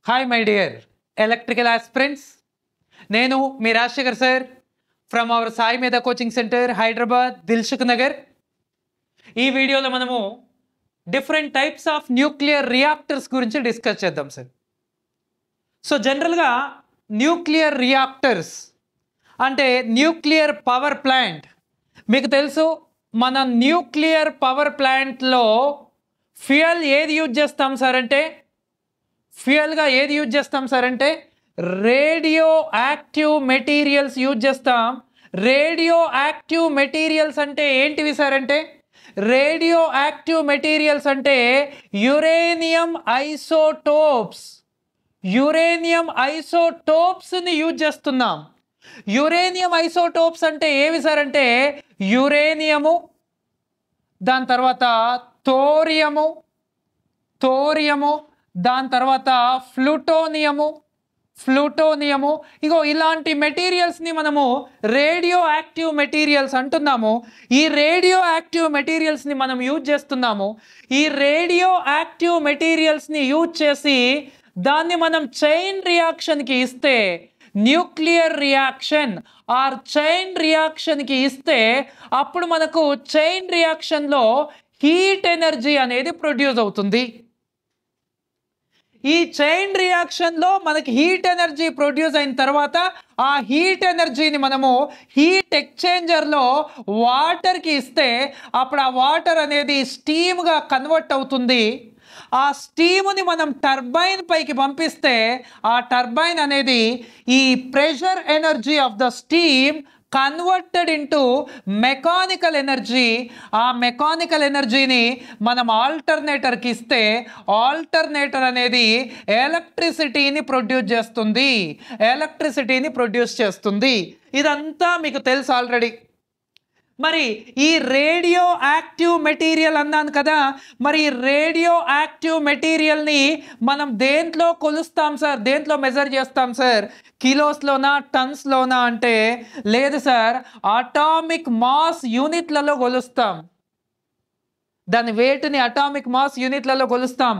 Hi my dear electrical aspirants, నేను మీ Rajasekhar sir from our Sai Medha coaching centre Hyderabad Dilsukh Nagar. ఈ వీడియోలో మనము different types of nuclear reactors గురించి డిస్కస్ చేద్దాం సార్. సో జనరల్గా న్యూక్లియర్ రియాక్టర్స్ అంటే న్యూక్లియర్ పవర్ ప్లాంట్. మీకు తెలుసు, మన న్యూక్లియర్ పవర్ ప్లాంట్లో ఫ్యూయల్ ఏది యూజ్ చేస్తాం సార్ అంటే రేడియో యాక్టివ్ మెటీరియల్స్ యూజ్ చేస్తాం. రేడియో యాక్టివ్ మెటీరియల్స్ అంటే ఏంటివి సార్ అంటే రేడియో యాక్టివ్ మెటీరియల్స్ అంటే యురేనియం ఐసోటోప్స్ని యూజ్ చేస్తున్నాం. యురేనియం ఐసోటోప్స్ అంటే ఏవి సార్ అంటే యురేనియము, దాని తర్వాత థోరియము, దాని తర్వాత ప్లూటోనియము. ఇగో ఇలాంటి మెటీరియల్స్ని మనము రేడియో యాక్టివ్ మెటీరియల్స్ అంటున్నాము. ఈ రేడియో యాక్టివ్ మెటీరియల్స్ని మనం యూజ్ చేస్తున్నాము. ఈ రేడియో యాక్టివ్ మెటీరియల్స్ని యూజ్ చేసి దాన్ని మనం చైన్ రియాక్షన్కి ఇస్తే, న్యూక్లియర్ రియాక్షన్ ఆర్ చైన్ రియాక్షన్కి ఇస్తే అప్పుడు మనకు చైన్ రియాక్షన్లో హీట్ ఎనర్జీ అనేది ప్రొడ్యూస్ అవుతుంది. ఈ చైన్ రియాక్షన్లో మనకి హీట్ ఎనర్జీ ప్రొడ్యూస్ అయిన తర్వాత ఆ హీట్ ఎనర్జీని మనము హీట్ ఎక్స్చేంజర్లో వాటర్కి ఇస్తే అప్పుడు ఆ వాటర్ అనేది స్టీమ్గా కన్వర్ట్ అవుతుంది. ఆ స్టీమ్ని మనం టర్బైన్ పైకి పంపిస్తే ఆ టర్బైన్ అనేది ఈ pressure energy of the steam converted into mechanical energy. ఆ మెకానికల్ ఎనర్జీని మనం ఆల్టర్నేటర్కి ఇస్తే ఆల్టర్నేటర్ అనేది ఎలక్ట్రిసిటీని ప్రొడ్యూస్ చేస్తుంది. ఇదంతా మీకు తెలుసు ఆల్రెడీ. మరి ఈ రేడియో యాక్టివ్ మెటీరియల్ అన్నాను కదా, మరి ఈ రేడియో యాక్టివ్ మెటీరియల్ని మనం దేంట్లో కొలుస్తాం సార్, దేంట్లో మెజర్ చేస్తాం సార్? కిలోస్లోనా టన్స్లోనా అంటే లేదు సార్, అటామిక్ మాస్ యూనిట్లలో కొలుస్తాం. దాని వెయిట్ని అటామిక్ మాస్ యూనిట్లలో కొలుస్తాం.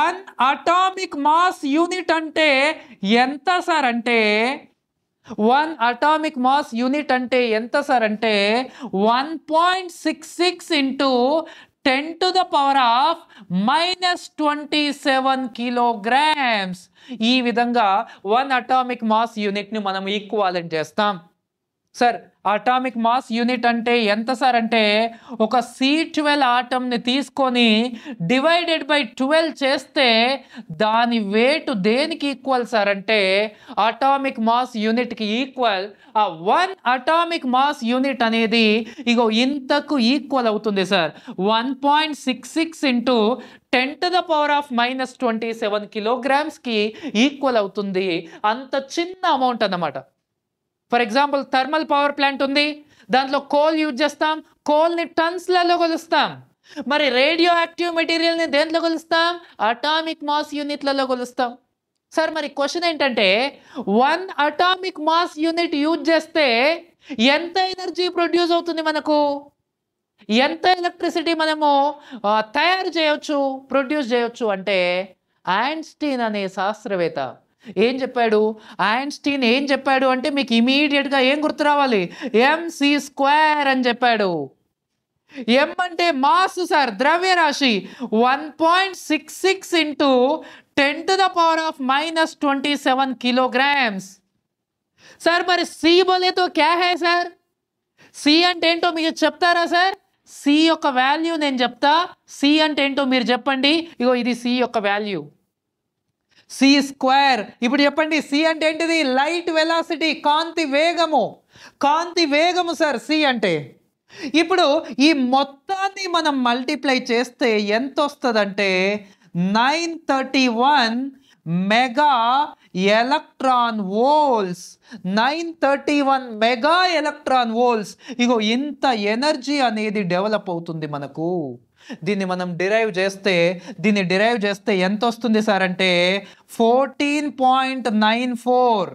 1 అటామిక్ మాస్ యూనిట్ అంటే ఎంత సార్ అంటే 1 అటామిక్ మాస్ యూనిట్ అంటే ఎంత సార్ అంటే 1.66 ఇంటూ 10⁻⁻27 కిలోగ్రామ్స్. ఈ విధంగా 1 అటామిక్ మాస్ యూనిట్ని మనం ఈక్వాలెంట్ చేస్తాం. సార్ అటామిక్ మాస్ యూనిట్ అంటే ఎంత సార్ అంటే ఒక C12 ఆటంని తీసుకొని డివైడెడ్ బై 12 చేస్తే దాని వెయిట్ దేనికి ఈక్వల్ సార్ అంటే అటామిక్ మాస్ యూనిట్కి ఈక్వల్. ఆ 1 అటామిక్ మాస్ యూనిట్ అనేది ఇగో ఇంతకు ఈక్వల్ అవుతుంది సార్. 1.66 ఇంటూ 10⁻⁻27 కిలోగ్రామ్స్కి ఈక్వల్ అవుతుంది. అంత చిన్న అమౌంట్ అన్నమాట. For example thermal power plant ఉంది, దాంట్లో కోల్ యూజ్ చేస్తాం, కోల్ని టన్స్లలో కొలుస్తాం. మరి రేడియో యాక్టివ్ మెటీరియల్ని దేంట్లో కొలుస్తాం? అటామిక్ మాస్ యూనిట్లలో కొలుస్తాం. సార్ మరి క్వశ్చన్ ఏంటంటే 1 అటామిక్ మాస్ యూనిట్ యూజ్ చేస్తే ఎంత ఎనర్జీ ప్రొడ్యూస్ అవుతుంది, మనకు ఎంత ఎలక్ట్రిసిటీ మనము ప్రొడ్యూస్ చేయొచ్చు అంటే ఐన్స్టీన్ అనే శాస్త్రవేత్త ఏం చెప్పాడు? ఐన్స్టీన్ ఏం చెప్పాడు అంటే మీకు ఇమీడియట్గా ఏం గుర్తు రావాలి? mc² అని చెప్పాడు. ఎం అంటే మాస్ సార్, ద్రవ్యరాశి. 1.66 ఇంటూ 10⁻⁻27 కిలోగ్రామ్స్. సార్ మరి సి బోలేతో క్యా హై సార్? సి అంటే ఏంటో మీకు చెప్తారా సార్? సి యొక్క వాల్యూ నేను చెప్తా, సి అంటే ఏంటో మీరు చెప్పండి. ఇగో ఇది సి యొక్క వాల్యూ, c². ఇప్పుడు చెప్పండి, సి అంటే ఏంటిది? లైట్ వెలాసిటీ, కాంతి వేగము సార్ సి అంటే. ఇప్పుడు ఈ మొత్తాన్ని మనం మల్టిప్లై చేస్తే ఎంత వస్తుందంటే 931 mega electron volts. 931 mega electron volts. ఇగో ఇంత ఎనర్జీ అనేది డెవలప్ అవుతుంది మనకు. దీన్ని మనం డిరైవ్ చేస్తే ఎంత వస్తుంది సార్ అంటే 14.94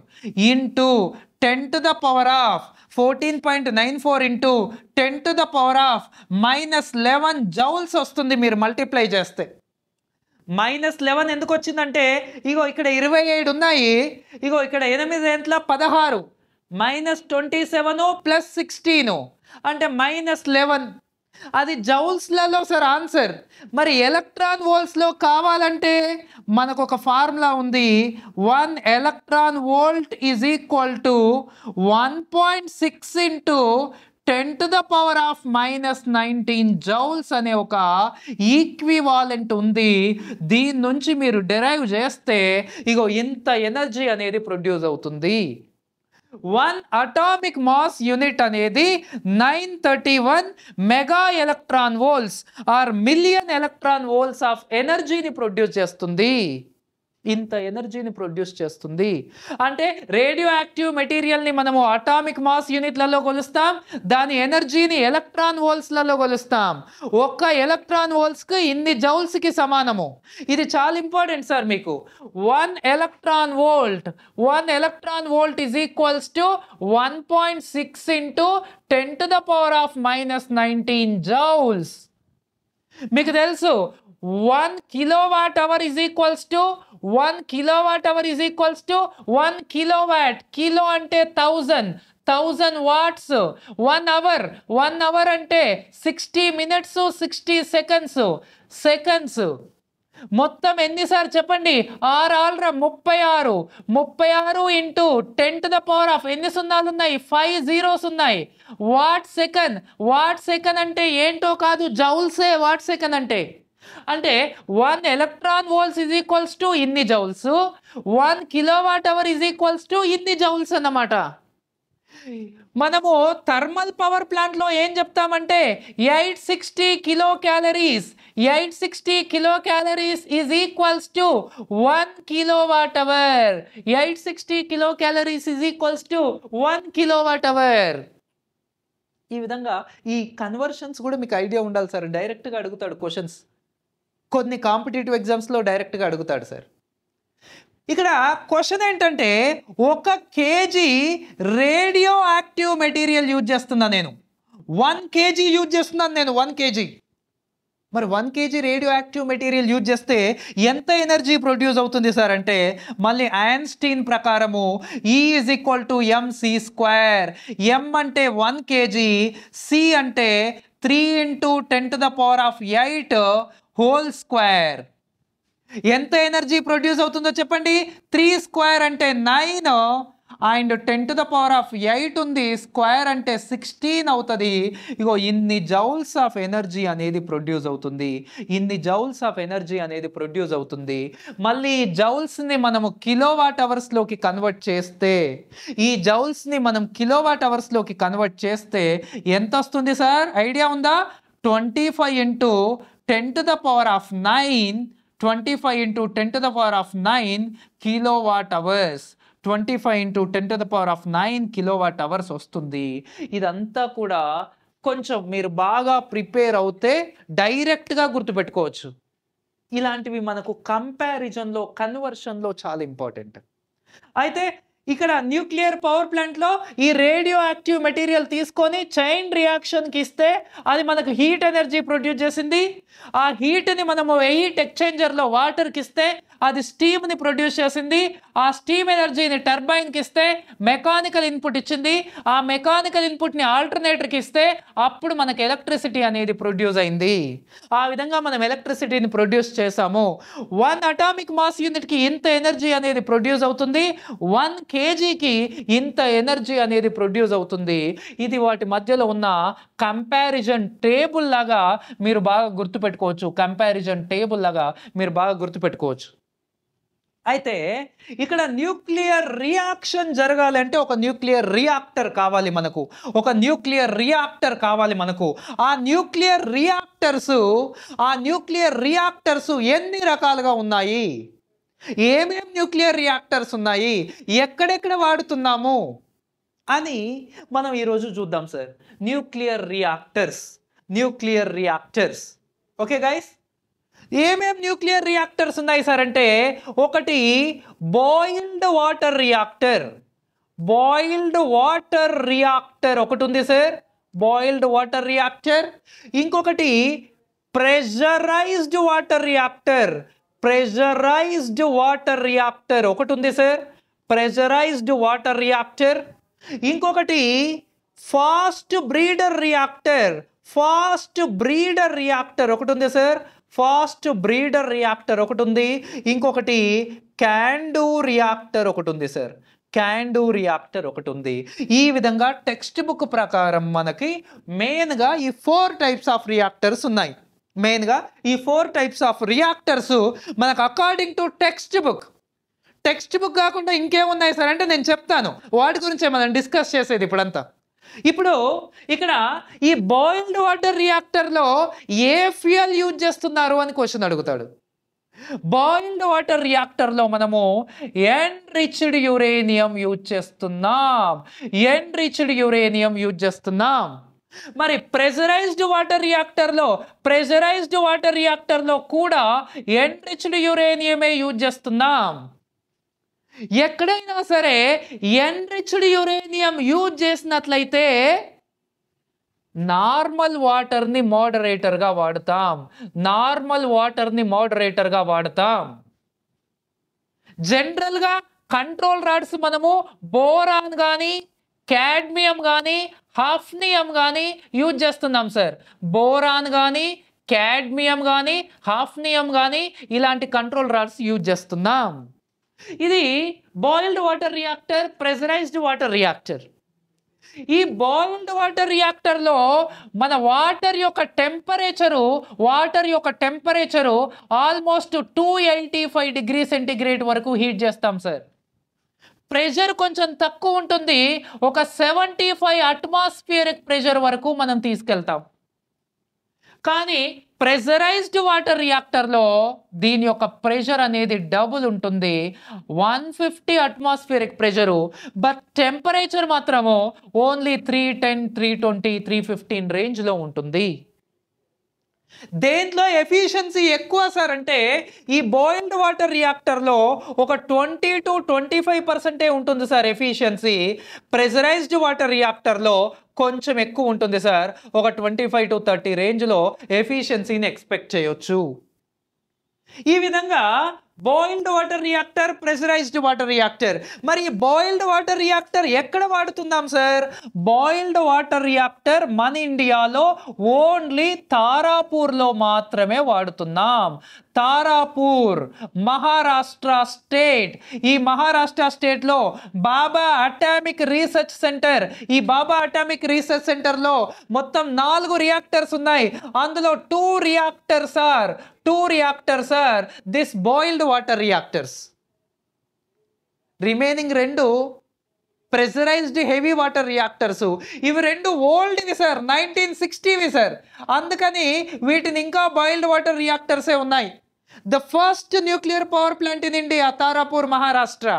ఇంటూ 14.94 ఇంటూ 10⁻⁻11 జౌల్స్ వస్తుంది మీరు మల్టిప్లై చేస్తే. -11 ఎందుకు వచ్చిందంటే ఇగో ఇక్కడ 27 ఉన్నాయి, ఇగో ఇక్కడ 8 ఎంట్ల 16, -27 + 16 అంటే -11. అది జౌల్స్లలో సార్ ఆన్సర్. మరి ఎలక్ట్రాన్ వోల్ట్స్లో కావాలంటే మనకు ఒక ఫార్ములా ఉంది. 1 electron volt is equal to 1.6 into 10⁻⁻19 joules అనే ఒక ఈక్వివాలెంట్ ఉంది. దీని నుంచి మీరు డెరైవ్ చేస్తే ఇగో ఇంత ఎనర్జీ అనేది ప్రొడ్యూస్ అవుతుంది. 1 అటామిక్ మాస్ యూనిట్ అనేది 931 mega electron volts or million electron volts of ఎనర్జీని ప్రొడ్యూస్ చేస్తుంది. ఇంత ఎనర్జీని ప్రొడ్యూస్ చేస్తుంది అంటే రేడియో యాక్టివ్ మెటీరియల్ని మనము అటామిక్ మాస్ యూనిట్లలో కొలుస్తాం, దాని ఎనర్జీని ఎలక్ట్రాన్ వోల్ట్స్లలో కొలుస్తాం. ఒక్క ఎలక్ట్రాన్ వోల్ట్స్కి ఇన్ని జౌల్స్కి సమానము. ఇది చాలా ఇంపార్టెంట్ సార్ మీకు. 1 electron volt is equals to 1.6 into 10⁻⁻19 joules. మీకు తెలుసు 1 kilowatt hour is equals to 1 kilowatt. Kilo అంటే 1000 వాట్స్. 1 అవర్ అంటే 60 మినిట్స్ 60 సెకండ్స్. మొత్తం ఎన్నిసార్లు చెప్పండి? 36 ఇంటూ 10⁻, ఎన్ని సున్నాలు ఉన్నాయి? 5 zeros ఉన్నాయి. వాట్ సెకండ్ అంటే ఏంటో కాదు, జౌల్సే వాట్ సెకండ్ అంటే. 1 electron volts is equals to ఇన్ని joules, 1 kilowatt hour is equals to ఇన్ని జౌల్స్ అన్నమాట. మనము థర్మల్ పవర్ ప్లాంట్లో ఏం చెప్తామంటే 860 kilo calories is equals to 1 kilowatt hour. 860 kilo calories is equals to 1 kilowatt hour. ఈ విధంగా ఈ కన్వర్షన్స్ కూడా మీకు ఐడియా ఉండాలి సార్. డైరెక్ట్గా అడుగుతాడు క్వశ్చన్స్, కొన్ని కాంపిటేటివ్ ఎగ్జామ్స్లో డైరెక్ట్గా అడుగుతాడు సార్. ఇక్కడ క్వశ్చన్ ఏంటంటే 1 kg radio active material use చేస్తున్నాను నేను. 1 kg యూజ్ చేస్తున్నాను నేను. 1 kg. మరి 1 kg radio active material use చేస్తే ఎంత ఎనర్జీ ప్రొడ్యూస్ అవుతుంది సార్ అంటే మళ్ళీ ఐన్స్టీన్ ప్రకారము E is equal to mc². M అంటే 1 kg, C అంటే 3 ఇంటూ 10⁸ హోల్ స్క్వేర్. ఎంత ఎనర్జీ ప్రొడ్యూస్ అవుతుందో చెప్పండి? 3² అంటే 9 అండ్ 10⁸ ఉంది, స్క్వేర్ అంటే 16 అవుతుంది. ఇగో ఇన్ని జౌల్స్ ఆఫ్ ఎనర్జీ అనేది ప్రొడ్యూస్ అవుతుంది. మళ్ళీ ఈ జౌల్స్ని మనము కిలోవాట్ అవర్స్లోకి కన్వర్ట్ చేస్తే ఎంత వస్తుంది సార్? ఐడియా ఉందా? 25 into 10⁻⁹ kilowatt hours. 25 into 10⁹ kilowatt hours వస్తుంది. ఇదంతా కూడా కొంచెం మీరు బాగా ప్రిపేర్ అవుతే డైరెక్ట్గా గుర్తుపెట్టుకోవచ్చు. ఇలాంటివి మనకు కంపారిజన్లో, కన్వర్షన్లో చాలా ఇంపార్టెంట్. అయితే ఇక్కడ న్యూక్లియర్ పవర్ ప్లాంట్లో ఈ రేడియో యాక్టివ్ మెటీరియల్ తీసుకొని చైన్ రియాక్షన్కి ఇస్తే అది మనకు హీట్ ఎనర్జీ ప్రొడ్యూస్ చేసింది. ఆ హీట్ని మనము హీట్ ఎక్స్చేంజర్లో వాటర్కి ఇస్తే అది స్టీమ్ని ప్రొడ్యూస్ చేసింది. ఆ స్టీమ్ ఎనర్జీని టర్బైన్కి ఇస్తే మెకానికల్ ఇన్పుట్ ఇచ్చింది. ఆ మెకానికల్ ఇన్పుట్ని ఆల్టర్నేటర్కి ఇస్తే అప్పుడు మనకు ఎలక్ట్రిసిటీ అనేది ప్రొడ్యూస్ అయింది. ఆ విధంగా మనం ఎలక్ట్రిసిటీని ప్రొడ్యూస్ చేసాము. 1 అటామిక్ మాస్ యూనిట్కి ఇంత ఎనర్జీ అనేది ప్రొడ్యూస్ అవుతుంది. 1 kgకి ఇంత ఎనర్జీ అనేది ప్రొడ్యూస్ అవుతుంది. ఇది వాటి మధ్యలో ఉన్న కంపారిజన్ టేబుల్ లాగా మీరు బాగా గుర్తుపెట్టుకోవచ్చు. అయితే ఇక్కడ న్యూక్లియర్ రియాక్షన్ జరగాలంటే ఒక న్యూక్లియర్ రియాక్టర్ కావాలి మనకు. ఆ న్యూక్లియర్ రియాక్టర్స్ ఎన్ని రకాలుగా ఉన్నాయి, ఏమేం న్యూక్లియర్ రియాక్టర్స్ ఉన్నాయి, ఎక్కడెక్కడ వాడుతున్నాము అని మనం ఈరోజు చూద్దాం sir. Nuclear reactors. Okay guys, ఏమేం న్యూక్లియర్ రియాక్టర్స్ ఉన్నాయి సార్ అంటే ఒకటి బాయిల్డ్ వాటర్ రియాక్టర్ ఒకటి ఉంది సార్, బాయిల్డ్ వాటర్ రియాక్టర్. ఇంకొకటి pressurised water reactor, pressurised water reactor ఒకటి ఉంది సార్, ప్రెషరైజ్డ్ వాటర్ రియాక్టర్. ఇంకొకటి fast breeder reactor, fast breeder reactor ఒకటి ఉంది సార్, ఫాస్ట్ బ్రీడర్ రియాక్టర్ ఒకటి ఉంది. ఇంకొకటి క్యాండూ రియాక్టర్ ఒకటి ఉంది సార్, క్యాండూ రియాక్టర్ ఒకటి ఉంది. ఈ విధంగా టెక్స్ట్ బుక్ ప్రకారం మనకి మెయిన్గా ఈ 4 టైప్స్ ఆఫ్ రియాక్టర్స్ ఉన్నాయి. మెయిన్గా ఈ 4 టైప్స్ ఆఫ్ రియాక్టర్స్ మనకు అకార్డింగ్ టు టెక్స్ట్ బుక్ కాకుండా ఇంకేమున్నాయి సార్ అంటే నేను చెప్తాను, వాటి గురించే మనం డిస్కస్ చేసేది ఇప్పుడంతా. ఇప్పుడు ఇక్కడ ఈ బాయిల్డ్ వాటర్ రియాక్టర్లో ఏ ఫ్యూయల్ యూజ్ చేస్తున్నారు అని క్వశ్చన్ అడుగుతాడు. బాయిల్డ్ వాటర్ రియాక్టర్లో మనము ఎన్రిచ్డ్ యురేనియం యూజ్ చేస్తున్నాం, ఎన్రిచ్డ్ యురేనియం యూజ్ చేస్తున్నాం. మరి ప్రెషరైజ్డ్ వాటర్ రియాక్టర్లో కూడా ఎన్రిచ్డ్ యురేనియమే యూజ్ చేస్తున్నాం. ఎక్కడైనా సరే ఎన్రిచ్డ్ యురేనియం యూజ్ చేసినట్లయితే నార్మల్ వాటర్ని మోడరేటర్గా వాడతాం. జనరల్గా కంట్రోల్ రాడ్స్ మనము బోరాన్ కానీ క్యాడ్మియం కానీ హాఫ్నియం కానీ యూజ్ చేస్తున్నాం సార్. బోరాన్ కానీ క్యాడ్మియం కానీ హాఫ్నియం కానీ ఇలాంటి కంట్రోల్ రాడ్స్ యూజ్ చేస్తున్నాం. ఇది boiled water reactor, pressurised water reactor. ఈ బాయిల్డ్ వాటర్ రియాక్టర్లో మన వాటర్ యొక్క టెంపరేచరు ఆల్మోస్ట్ 285 డిగ్రీ సెంటిగ్రేడ్ వరకు హీట్ చేస్తాం సార్. ప్రెషర్ కొంచెం తక్కువ ఉంటుంది, ఒక 75 అట్మాస్ఫియరిక్ ప్రెషర్ వరకు మనం తీసుకెళ్తాం. కానీ ప్రెషరైజ్డ్ వాటర్ రియాక్టర్లో దీని యొక్క ప్రెషర్ అనేది డబుల్ ఉంటుంది, 150 అట్మాస్ఫియరిక్ ప్రెషరు. బట్ టెంపరేచర్ మాత్రము ఓన్లీ 310, 320, 315 రేంజ్లో ఉంటుంది. దేంట్లో ఎఫిషియన్సీ ఎక్కువ సార్ అంటే ఈ బాయిల్డ్ వాటర్ రియాక్టర్లో ఒక 20 to 25% ఉంటుంది సార్ ఎఫిషియన్సీ. ప్రెషరైజ్డ్ వాటర్ రియాక్టర్లో కొంచెం ఎక్కువ ఉంటుంది సార్, ఒక 25 to 30 రేంజ్లో ఎఫిషియన్సీని ఎక్స్పెక్ట్ చేయొచ్చు. ఈ విధంగా boiled water reactor, pressurised water reactor. మరి బాయిల్డ్ వాటర్ రియాక్టర్ ఎక్కడ వాడుతున్నాం సార్? బాయిల్డ్ వాటర్ రియాక్టర్ మన ఇండియాలో ఓన్లీ తారాపూర్లో మాత్రమే వాడుతున్నాం. తారాపూర్, మహారాష్ట్ర స్టేట్. ఈ మహారాష్ట్ర స్టేట్లో బాబా అటామిక్ రీసెర్చ్ సెంటర్, ఈ బాబా అటామిక్ రీసెర్చ్ సెంటర్లో మొత్తం 4 రియాక్టర్స్ ఉన్నాయి. అందులో 2 reactors are this boiled water reactors. Remaining 2 pressurised heavy water reactors. ఇవి 2 ఓల్డ్వి సార్, 1960వి సార్. అందుకని వీటిని ఇంకా బాయిల్డ్ వాటర్ రియాక్టర్సే ఉన్నాయి. The first nuclear power plant in India, Tarapur, Maharashtra.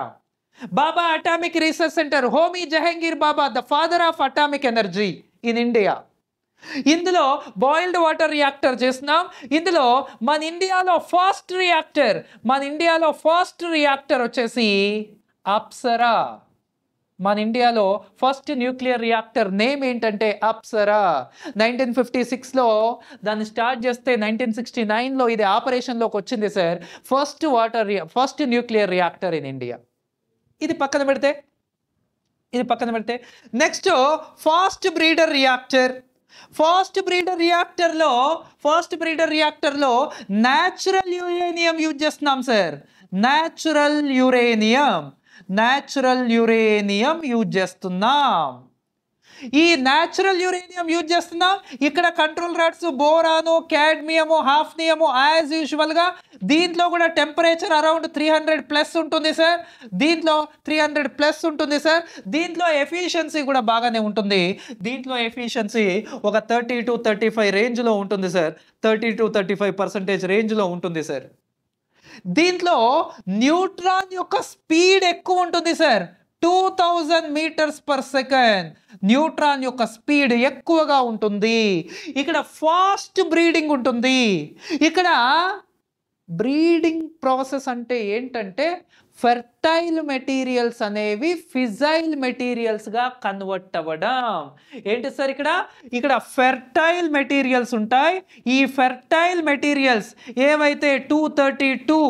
Bhabha Atomic Research Centre, Homi Jahangir Bhabha, the father of atomic energy in India. ఇందులో boiled water reactor చేస్తున్నాం. ఇందులో మన ఇండియాలో ఫస్ట్ రియాక్టర్ వచ్చేసి అప్సరా. మన ఇండియాలో ఫస్ట్ న్యూక్లియర్ రియాక్టర్ నేమ్ ఏంటంటే అప్సరా. 1956లో దాన్ని స్టార్ట్ చేస్తే 1969లో ఇది ఆపరేషన్లోకి వచ్చింది sir. First nuclear reactor in India. ఇది పక్కన పెడితే next fast breeder reactor. Fast breeder రియాక్టర్లో న్యాచురల్ యురేనియం యూజ్ చేస్తున్నాం సార్. న్యాచురల్ యురేనియం యూజ్ చేస్తున్నాం. ఈ న్యాచురల్ యురేనియం యూజ్ చేస్తున్నాం. ఇక్కడ control rods boron, cadmium, hafnium as యూజువల్గా. దీంట్లో కూడా టెంపరేచర్ అరౌండ్ 300+ ఉంటుంది సార్. దీంట్లో ఎఫిషియన్సీ కూడా బాగానే ఉంటుంది. దీంట్లో ఎఫిషియన్సీ ఒక 30 to 35 రేంజ్లో ఉంటుంది సార్. 30 to 35% రేంజ్లో ఉంటుంది సార్. దీంట్లో న్యూట్రాన్ యొక్క స్పీడ్ ఎక్కువ ఉంటుంది sir. 2000 meters per second neutron యొక్క స్పీడ్ ఎక్కువగా ఉంటుంది. ఇక్కడ ఫాస్ట్ బ్రీడింగ్ ఉంటుంది. ఇక్కడ బ్రీడింగ్ ప్రాసెస్ అంటే ఏంటంటే ఫెర్టైల్ మెటీరియల్స్ అనేవి ఫిజైల్ మెటీరియల్స్గా కన్వర్ట్ అవ్వడం. ఏంటి సార్ ఇక్కడ ఫెర్టైల్ మెటీరియల్స్ ఉంటాయి. ఈ ఫెర్టైల్ మెటీరియల్స్ ఏవైతే 232,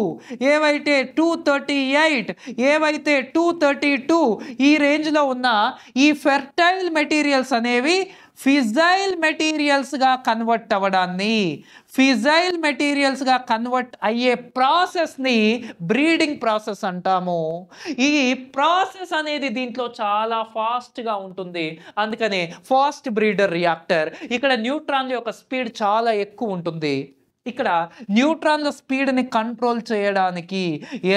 ఏవైతే 238, ఏవైతే 232 ఈ రేంజ్లో ఉన్న ఈ ఫెర్టైల్ మెటీరియల్స్ అనేవి ఫిజైల్ మెటీరియల్స్గా కన్వర్ట్ అవ్వడాన్ని, ఫిజైల్ మెటీరియల్స్గా కన్వర్ట్ అయ్యే ప్రాసెస్ని బ్రీడింగ్ ప్రాసెస్ అంటాము. ఈ ప్రాసెస్ అనేది దీంట్లో చాలా ఫాస్ట్గా ఉంటుంది. అందుకనే ఫాస్ట్ బ్రీడర్ రియాక్టర్. ఇక్కడ న్యూట్రాన్ యొక్క స్పీడ్ చాలా ఎక్కువ ఉంటుంది. ఇక్కడ న్యూట్రాన్ల స్పీడ్ని కంట్రోల్ చేయడానికి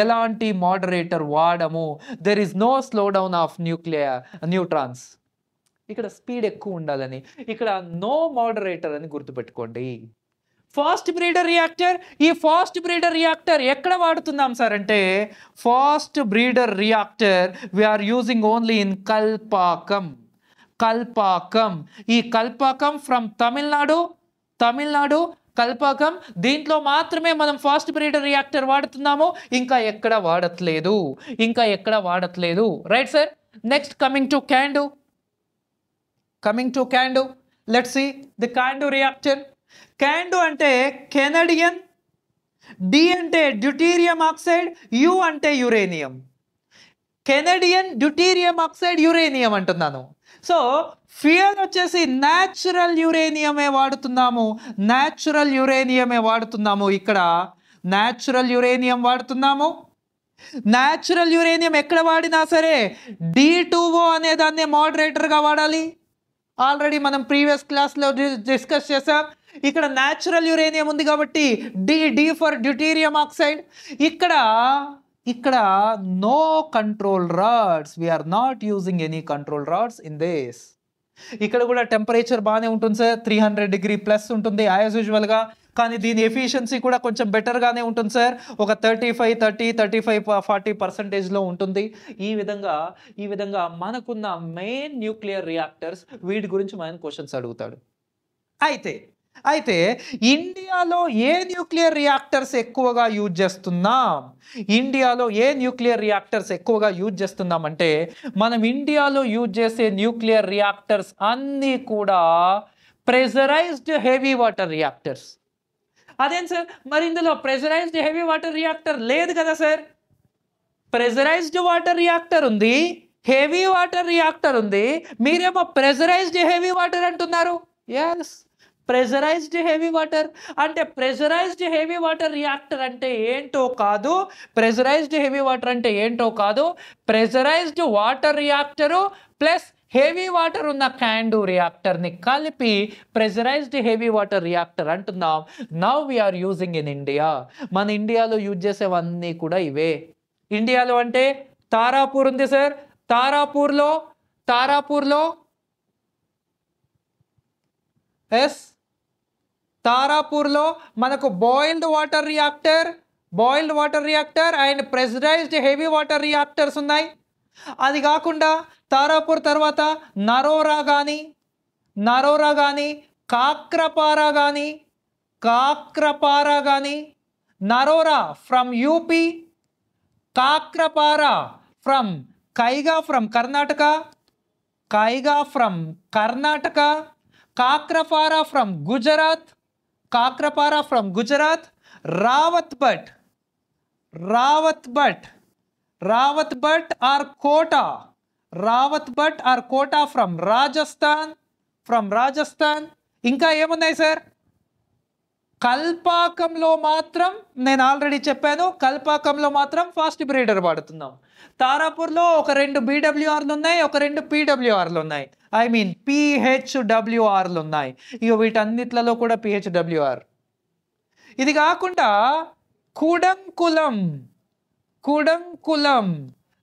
ఎలాంటి మోడరేటర్ వాడము. There is no slow down of neutrons. ఇక్కడ స్పీడ్ ఎక్కువ ఉండాలని ఇక్కడ నో మోడరేటర్ అని గుర్తుపెట్టుకోండి. Fast breeder reactor. ఈ ఫాస్ట్ బ్రీడర్ రియాక్టర్ ఎక్కడ వాడుతున్నాం సార్ అంటే, fast breeder reactor we are using only in Kalpakkam. ఈ కల్పాకం ఫ్రమ్ తమిళనాడు కల్పాకం. దీంట్లో మాత్రమే మనం ఫాస్ట్ బ్రీడర్ రియాక్టర్ వాడుతున్నాము, ఇంకా ఎక్కడ వాడట్లేదు. Right sir. Next coming to CANDU. Let's see the CANDU reactor. CANDU అంటే కెనడియన్, డి అంటే డ్యూటీరియం ఆక్సైడ్, యు అంటే uranium. Canadian deuterium oxide uranium అంటున్నాను. సో ఫ్యూయల్ వచ్చేసి న్యాచురల్ యురేనియమే వాడుతున్నాము. ఇక్కడ న్యాచురల్ యురేనియం వాడుతున్నాము. న్యాచురల్ యురేనియం ఎక్కడ వాడినా సరే D2O అనే దాన్ని మోడరేటర్గా వాడాలి. ఆల్రెడీ మనం ప్రీవియస్ క్లాస్లో డిస్కస్ చేసాం. ఇక్కడ న్యాచురల్ యురేనియం ఉంది కాబట్టి డి ఫర్ డ్యూటీరియం ఆక్సైడ్. ఇక్కడ no control rods. We are not using any control rods in this. ఇక్కడ కూడా టెంపరేచర్ బాగానే ఉంటుంది సార్, 300 డిగ్రీ ప్లస్ ఉంటుంది యాజ్ యూజువల్గా. కానీ దీని ఎఫిషియన్సీ కూడా కొంచెం బెటర్గానే ఉంటుంది సార్. ఒక 35-40% ఉంటుంది. ఈ విధంగా మనకున్న మెయిన్ న్యూక్లియర్ రియాక్టర్స్, వీటి గురించి మనం క్వశ్చన్స్ అడుగుతాడు. అయితే ఇండియాలో ఏ న్యూక్లియర్ రియాక్టర్స్ ఎక్కువగా యూజ్ చేస్తున్నాం అంటే, మనం ఇండియాలో యూజ్ చేసే న్యూక్లియర్ రియాక్టర్స్ అన్నీ కూడా ప్రెజరైజ్డ్ హెవీ వాటర్ రియాక్టర్స్. అదేం సార్, మరి ఇందులో ప్రెజరైజ్డ్ హెవీ వాటర్ రియాక్టర్ లేదు కదా సార్? ప్రెజరైజ్డ్ వాటర్ రియాక్టర్ ఉంది, హెవీ వాటర్ రియాక్టర్ ఉంది. మీరేమో ప్రెజరైజ్డ్ హెవీ వాటర్ అంటున్నారు. ఎస్, ప్రెజరైజ్డ్ హెవీ వాటర్ అంటే ప్రెజరైజ్డ్ హెవీ వాటర్ రియాక్టర్ అంటే ఏంటో కాదు. Pressurised water reactor plus heavy water ఉన్న క్యాండు రియాక్టర్ని కలిపి ప్రెజరైజ్డ్ హెవీ వాటర్ రియాక్టర్ అంటున్నాం. Now we are using in India. మన ఇండియాలో యూజ్ చేసేవన్నీ కూడా ఇవే. ఇండియాలో అంటే తారాపూర్ ఉంది సార్. తారాపూర్లో తారాపూర్లో మనకు boiled water reactor and pressurised heavy water reactors ఉన్నాయి. అది కాకుండా తారాపూర్ తర్వాత నరోరా కానీ కాక్రపారా కానీ Narora from UP, Kakrapara from Kaiga from Karnataka, Kakrapara from Gujarat, Rawatbhata or Kota from Rajasthan. ఇంకా ఏమున్నాయి సార్? కల్పాకంలో మాత్రం నేను ఆల్రెడీ చెప్పాను, కల్పాకంలో మాత్రం ఫాస్ట్ బ్రీడర్ వాడుతున్నాం. తారాపూర్లో ఒక 2 BWRలు ఉన్నాయి, ఒక 2 PWRలు ఉన్నాయి. ఐ మీన్ PHWRలు ఉన్నాయి. ఇక వీటన్నిట్లలో కూడా PHWR. ఇది కాకుండా Kudankulam,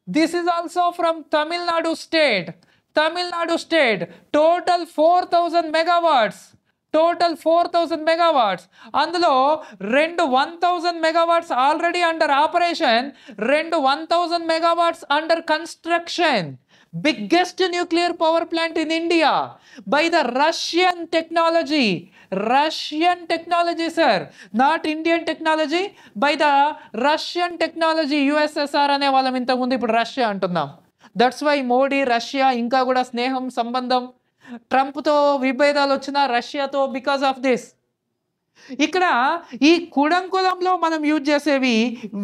this is also from Tamil Nadu state. Total 4000 megawatts. అందులో 1000 megawatts already under operation, 1000 megawatts under construction. biggest nuclear power plant in India by the Russian technology. Russian technology, sir. Not Indian technology, by the Russian technology. USSR అనే వాళ్ళం ఇంతకుముందు ఇప్పుడు Russia అంటున్నాం. That's why Modi Russia ఇంకా కూడా స్నేహం సంబంధం. ట్రంప్తో విభేదాలు వచ్చిన రష్యాతో బికాస్ ఆఫ్ దిస్. ఇక్కడ ఈ కుడంకులంలో మనం యూజ్ చేసేవి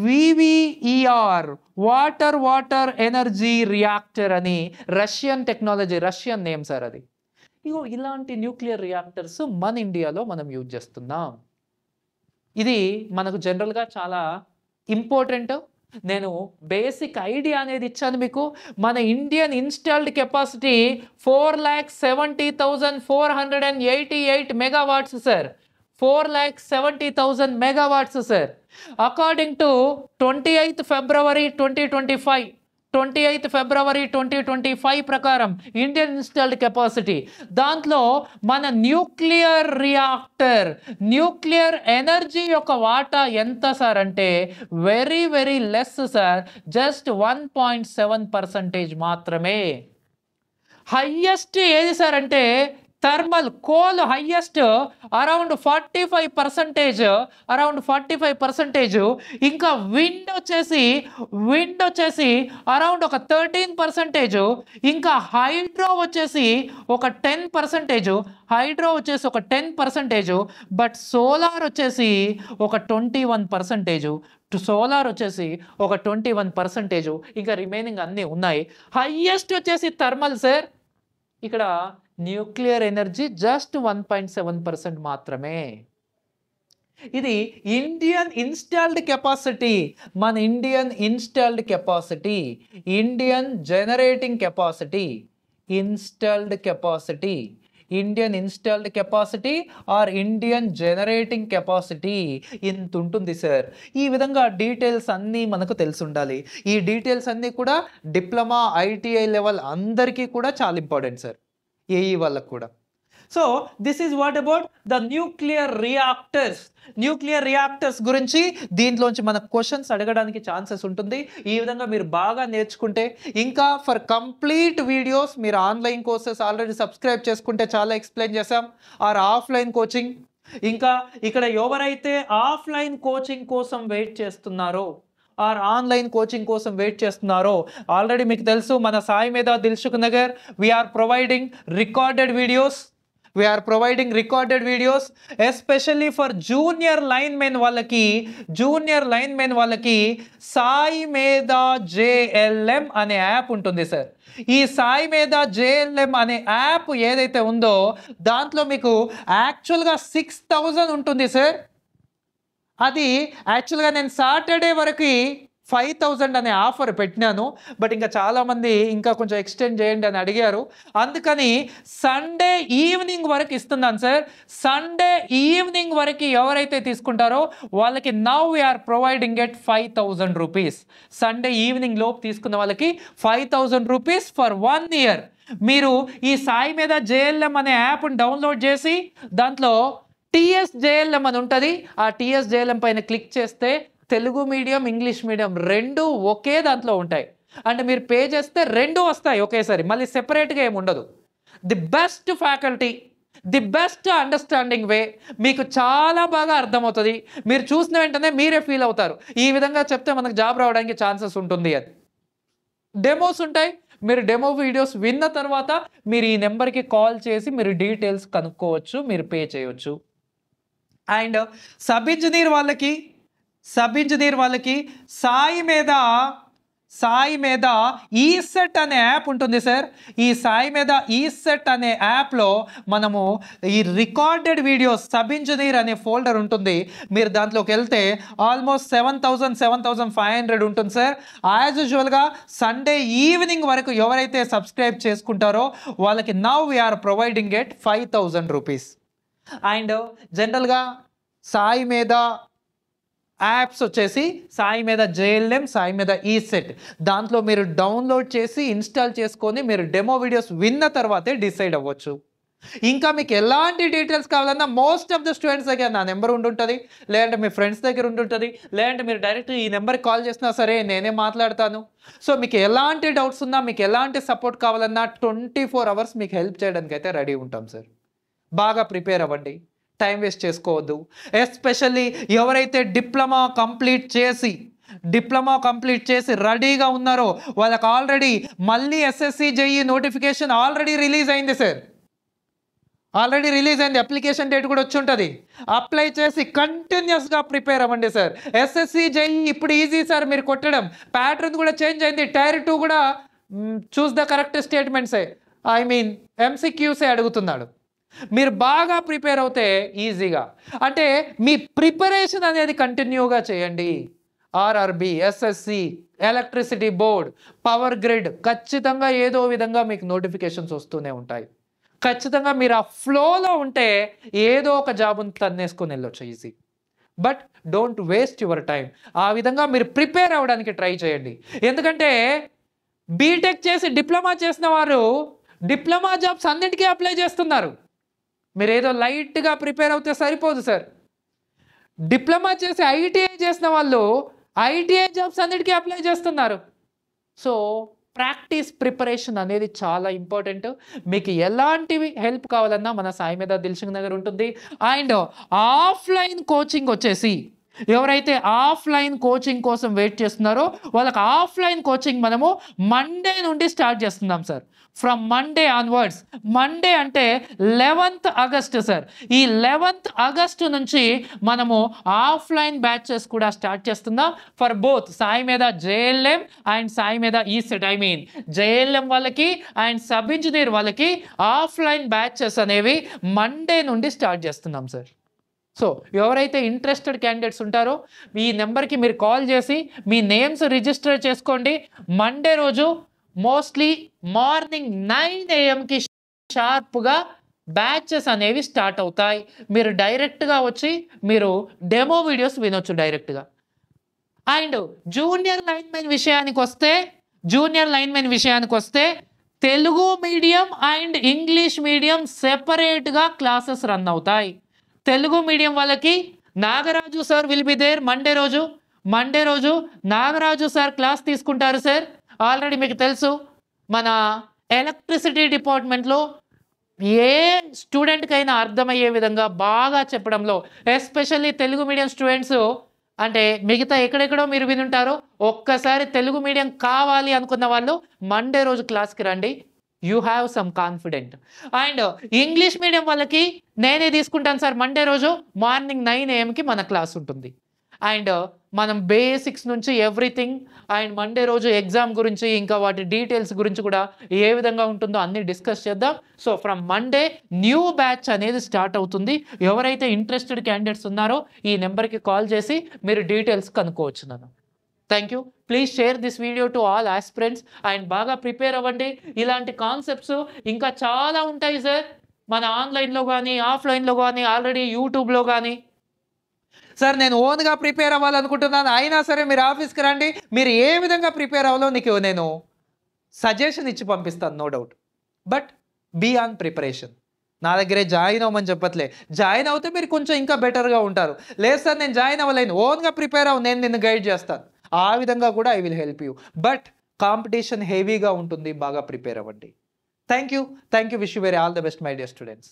వివిఈఆర్, వాటర్ ఎనర్జీ రియాక్టర్ అని Russian technology, Russian name sir అది. ఇగో ఇలాంటి న్యూక్లియర్ రియాక్టర్స్ మన ఇండియాలో మనం యూజ్ చేస్తున్నాం. ఇది మనకు జనరల్గా చాలా ఇంపార్టెంట్. నేను బేసిక్ ఐడియా అనేది ఇచ్చాను మీకు. మన Indian installed capacity 4,70,488 megawatts sir. 4,70,000 megawatts, sir. According to 28th February 2025 ప్రకారం ఇండియన్ ఇన్స్టాల్డ్ కెపాసిటీ, దాంట్లో మన న్యూక్లియర్ రియాక్టర్, న్యూక్లియర్ ఎనర్జీ యొక్క వాటా ఎంత సార్ అంటే వెరీ లెస్ సార్. జస్ట్ 1.7% మాత్రమే. హైయెస్ట్ ఏది సార్ అంటే థర్మల్ కోల్, హైయెస్ట్ అరౌండ్ 45%. ఇంకా విండ్ వచ్చేసి అరౌండ్ ఒక 13%. ఇంకా హైడ్రో వచ్చేసి ఒక 10%. బట్ సోలార్ వచ్చేసి ఒక 21%. ఇంకా రిమైనింగ్ అన్నీ ఉన్నాయి. హైయెస్ట్ వచ్చేసి థర్మల్ సార్. ఇక్కడ న్యూక్లియర్ ఎనర్జీ జస్ట్ 1.7% మాత్రమే. ఇది ఇండియన్ ఇన్స్టాల్డ్ కెపాసిటీ. మన Indian installed capacity, Indian generating capacity, Indian installed capacity or Indian generating capacity ఇంత ఉంటుంది సార్. ఈ విధంగా డీటెయిల్స్ అన్నీ మనకు తెలిసి ఉండాలి. ఈ డీటెయిల్స్ అన్నీ కూడా డిప్లొమా, ఐటీఐ లెవెల్ అందరికీ కూడా చాలా ఇంపార్టెంట్ సార్, ఏఈ వాళ్ళకు కూడా. So this is what about the nuclear reactors గురించి. దీంట్లోంచి మన క్వశ్చన్స్ అడగడానికి ఛాన్సెస్ ఉంటుంది. ఈ విధంగా మీరు బాగా నేర్చుకుంటే, ఇంకా ఫర్ కంప్లీట్ వీడియోస్ మీరు ఆన్లైన్ కోర్సెస్ ఆల్రెడీ సబ్స్క్రైబ్ చేసుకుంటే చాలా ఎక్స్ప్లెయిన్ చేసాం. ఆర్ ఆఫ్లైన్ కోచింగ్, ఇంకా ఇక్కడ ఎవరైతే ఆఫ్లైన్ కోచింగ్ కోసం వెయిట్ చేస్తున్నారో ఆర్ ఆన్లైన్ కోచింగ్ కోసం వెయిట్ చేస్తున్నారో, ఆల్రెడీ మీకు తెలుసు మన సాయి మీద Dilsukhnagar we are providing recorded videos especially for junior linemen వాళ్ళకి సాయి మీద JLM అనే యాప్ ఉంటుంది సార్. ఈ సాయి మీద JLM అనే యాప్ ఏదైతే ఉందో దాంట్లో మీకు యాక్చువల్గా 6,000 ఉంటుంది సార్. అది యాక్చువల్గా నేను సాటర్డే వరకు 5,000 అనే ఆఫర్ పెట్టినాను. బట్ ఇంకా చాలామంది ఇంకా కొంచెం ఎక్స్టెండ్ చేయండి అని అడిగారు. అందుకని సండే ఈవినింగ్ వరకు ఇస్తున్నాను సార్. సండే ఈవినింగ్ వరకు ఎవరైతే తీసుకుంటారో వాళ్ళకి now we are providing at 5,000 rupees. Sunday evening లోపు తీసుకున్న వాళ్ళకి 5,000 రూపీస్ ఫర్ 1 year. మీరు ఈ సాయి మీద JLM అనే యాప్ని డౌన్లోడ్ చేసి దాంట్లో TSJLM అని ఉంటుంది. ఆ TSJLM పైన క్లిక్ చేస్తే తెలుగు మీడియం, ఇంగ్లీష్ మీడియం రెండు ఒకే దాంట్లో ఉంటాయి. అంటే మీరు పే చేస్తే రెండు వస్తాయి ఒకేసారి, మళ్ళీ సెపరేట్గా ఏమి ఉండదు. The best faculty, the best understanding way, మీకు చాలా బాగా అర్థమవుతుంది. మీరు చూసిన వెంటనే మీరే ఫీల్ అవుతారు. ఈ విధంగా చెప్తే మనకు జాబ్ రావడానికి ఛాన్సెస్ ఉంటుంది. అది డెమోస్ ఉంటాయి. మీరు డెమో వీడియోస్ విన్న తర్వాత మీరు ఈ నెంబర్కి కాల్ చేసి మీరు డీటెయిల్స్ కనుక్కోవచ్చు, మీరు పే చేయవచ్చు. అండ్ సబ్ ఇంజనీర్ వాళ్ళకి సాయి మీద ఈసెట్ అనే యాప్ ఉంటుంది సార్. ఈ సాయి మీద ఈసెట్ అనే యాప్లో మనము ఈ రికార్డెడ్ వీడియోస్, సబ్ ఇంజనీర్ అనే ఫోల్డర్ ఉంటుంది. మీరు దాంట్లోకి వెళ్తే ఆల్మోస్ట్ 7,500 ఉంటుంది సార్. యాజ్ యూజువల్గా సండే ఈవినింగ్ వరకు ఎవరైతే సబ్స్క్రైబ్ చేసుకుంటారో వాళ్ళకి now we are providing at 5,000 rupees. And జనరల్గా సాయి మీద యాప్స్ వచ్చేసి సాయి మీద JLM, సాయి మీద ఈసెట్, దాంట్లో మీరు డౌన్లోడ్ చేసి ఇన్స్టాల్ చేసుకొని మీరు డెమో వీడియోస్ విన్న తర్వాతే డిసైడ్ అవ్వచ్చు. ఇంకా మీకు ఎలాంటి డీటెయిల్స్ కావాలన్నా మోస్ట్ ఆఫ్ ద స్టూడెంట్స్ దగ్గర నా నెంబర్ ఉంటుంటుంది, లేదంటే మీ ఫ్రెండ్స్ దగ్గర ఉంటుంటుంది, లేదంటే మీరు డైరెక్ట్ ఈ నెంబర్కి కాల్ చేసినా సరే నేనే మాట్లాడతాను. సో మీకు ఎలాంటి డౌట్స్ ఉన్నా, మీకు ఎలాంటి సపోర్ట్ కావాలన్నా 24 అవర్స్ మీకు హెల్ప్ చేయడానికి అయితే రెడీ ఉంటాం సార్. బాగా ప్రిపేర్ అవ్వండి, టైం వేస్ట్ చేసుకోవద్దు. ఎస్పెషల్లీ ఎవరైతే డిప్లొమా కంప్లీట్ చేసి రెడీగా ఉన్నారో వాళ్ళకి ఆల్రెడీ మళ్ళీ SSC JE notification already release అయింది సార్. అప్లికేషన్ డేట్ కూడా వచ్చి ఉంటుంది. అప్లై చేసి కంటిన్యూస్గా ప్రిపేర్ అవ్వండి సార్. ఎస్ఎస్సి జేఈ ఇప్పుడు ఈజీ సార్, మీరు కొట్టడం ప్యాటర్న్ కూడా చేంజ్ అయింది. టైర్ 2 కూడా చూస్ ద కరెక్ట్ స్టేట్మెంట్సే, ఐ మీన్ ఎంసీక్యూసే అడుగుతున్నాడు. మీరు బాగా ప్రిపేర్ అవుతే ఈజీగా, అంటే మీ ప్రిపరేషన్ అనేది కంటిన్యూగా చేయండి. RRB, SSC, electricity board, power grid, ఖచ్చితంగా ఏదో విధంగా మీకు నోటిఫికేషన్స్ వస్తూనే ఉంటాయి. ఖచ్చితంగా మీరు ఆ ఫ్లోలో ఉంటే ఏదో ఒక జాబ్ని తన్నేసుకొని వెళ్ళొచ్చు easy. But don't waste your time. ఆ విధంగా మీరు ప్రిపేర్ అవ్వడానికి ట్రై చేయండి. ఎందుకంటే బీటెక్ చేసి డిప్లొమా చేసిన వారు డిప్లొమా జాబ్స్ అన్నింటికీ అప్లై చేస్తున్నారు. మీరు ఏదో లైట్గా ప్రిపేర్ అవుతే సరిపోదు సార్. డిప్లొమా చేసి ఐటీఐ చేసిన వాళ్ళు ఐటీఐ జాబ్స్ అన్నిటికీ అప్లై చేస్తున్నారు. సో ప్రాక్టీస్, ప్రిపరేషన్ అనేది చాలా ఇంపార్టెంట్. మీకు ఎలాంటివి హెల్ప్ కావాలన్నా మన సాయి మీద దిల్సుఖ్ నగర్ ఉంటుంది. అండ్ ఆఫ్లైన్ కోచింగ్ వచ్చేసి ఎవరైతే ఆఫ్లైన్ కోచింగ్ కోసం వెయిట్ చేస్తున్నారో వాళ్ళకి ఆఫ్లైన్ కోచింగ్ మనము మండే నుండి స్టార్ట్ చేస్తున్నాం sir. From Monday onwards. Monday అంటే 11th ఆగస్ట్ సార్. ఈ 11th ఆగస్ట్ నుంచి మనము ఆఫ్లైన్ బ్యాచెస్ కూడా స్టార్ట్ చేస్తున్నాం ఫర్ బోత్ సాయి మీద జేఎల్ఎం అండ్ సాయి మీద ఈసెట్. ఐ మీన్ జేఎల్ఎం వాళ్ళకి అండ్ సబ్ ఇంజనీర్ వాళ్ళకి ఆఫ్లైన్ బ్యాచెస్ అనేవి మండే నుండి స్టార్ట్ చేస్తున్నాం సార్. సో ఎవరైతే ఇంట్రెస్టెడ్ క్యాండిడేట్స్ ఉంటారో ఈ నెంబర్కి మీరు కాల్ చేసి మీ నేమ్స్ రిజిస్టర్ చేసుకోండి. మండే రోజు మోస్ట్లీ మార్నింగ్ 9 AM షార్ప్గా బ్యాచెస్ అనేవి స్టార్ట్ అవుతాయి. మీరు డైరెక్ట్గా వచ్చి మీరు డెమో వీడియోస్ వినొచ్చు డైరెక్ట్గా. అండ్ జూనియర్ లైన్మెన్ విషయానికి వస్తే Telugu medium and English medium సెపరేట్గా క్లాసెస్ రన్ అవుతాయి. తెలుగు మీడియం వాళ్ళకి Nagaraju sir will be there Monday రోజు నాగరాజు సార్ క్లాస్ తీసుకుంటారు సార్. ఆల్రెడీ మీకు తెలుసు మన ఎలక్ట్రిసిటీ డిపార్ట్మెంట్లో ఏ స్టూడెంట్కైనా అర్థమయ్యే విధంగా బాగా చెప్పడంలో, ఎస్పెషల్లీ తెలుగు మీడియం స్టూడెంట్స్ అంటే మిగతా ఎక్కడెక్కడో మీరు వినుంటారో, ఒక్కసారి తెలుగు మీడియం కావాలి అనుకున్న వాళ్ళు మండే రోజు క్లాస్కి రండి. You have some confident. And English medium వాళ్ళకి నేనే తీసుకుంటాను సార్. మండే రోజు మార్నింగ్ 9 AM మన క్లాస్ ఉంటుంది. అండ్ మనం బేసిక్స్ నుంచి ఎవ్రీథింగ్ అండ్ మండే రోజు ఎగ్జామ్ గురించి ఇంకా వాటి డీటెయిల్స్ గురించి కూడా ఏ విధంగా ఉంటుందో అన్నీ డిస్కస్ చేద్దాం. So from Monday new batch అనేది స్టార్ట్ అవుతుంది. ఎవరైతే ఇంట్రెస్టెడ్ క్యాండిడేట్స్ ఉన్నారో ఈ నెంబర్కి కాల్ చేసి మీరు డీటెయిల్స్ కనుక్కోవచ్చు నన్ను. Thank you. Please share this video to all aspirants and బాగా ప్రిపేర్ అవ్వండి. ఇలాంటి కాన్సెప్ట్స్ ఇంకా చాలా ఉంటాయి సార్, మన ఆన్లైన్లో కానీ ఆఫ్లైన్లో కానీ ఆల్రెడీ యూట్యూబ్లో కానీ. సార్ నేను ఓన్గా ప్రిపేర్ అవ్వాలనుకుంటున్నాను, అయినా సరే మీరు ఆఫీస్కి రండి, మీరు ఏ విధంగా ప్రిపేర్ అవ్వాలో నీకు నేను సజెషన్ ఇచ్చి పంపిస్తాను, no doubt. But be on preparation. నా దగ్గరే జాయిన్ అవ్వమని చెప్పట్లే, జాయిన్ అవుతే మీరు కొంచెం ఇంకా బెటర్గా ఉంటారు. లేదు సార్ నేను జాయిన్ అవ్వలేను, ఓన్గా ప్రిపేర్ అవ్వ, నేను నిన్ను గైడ్ చేస్తాను, ఆ విధంగా కూడా I will help you. But competition హెవీగా ఉంటుంది, బాగా ప్రిపేర్ అవ్వండి. Thank you. Wish you very all the best my dear students.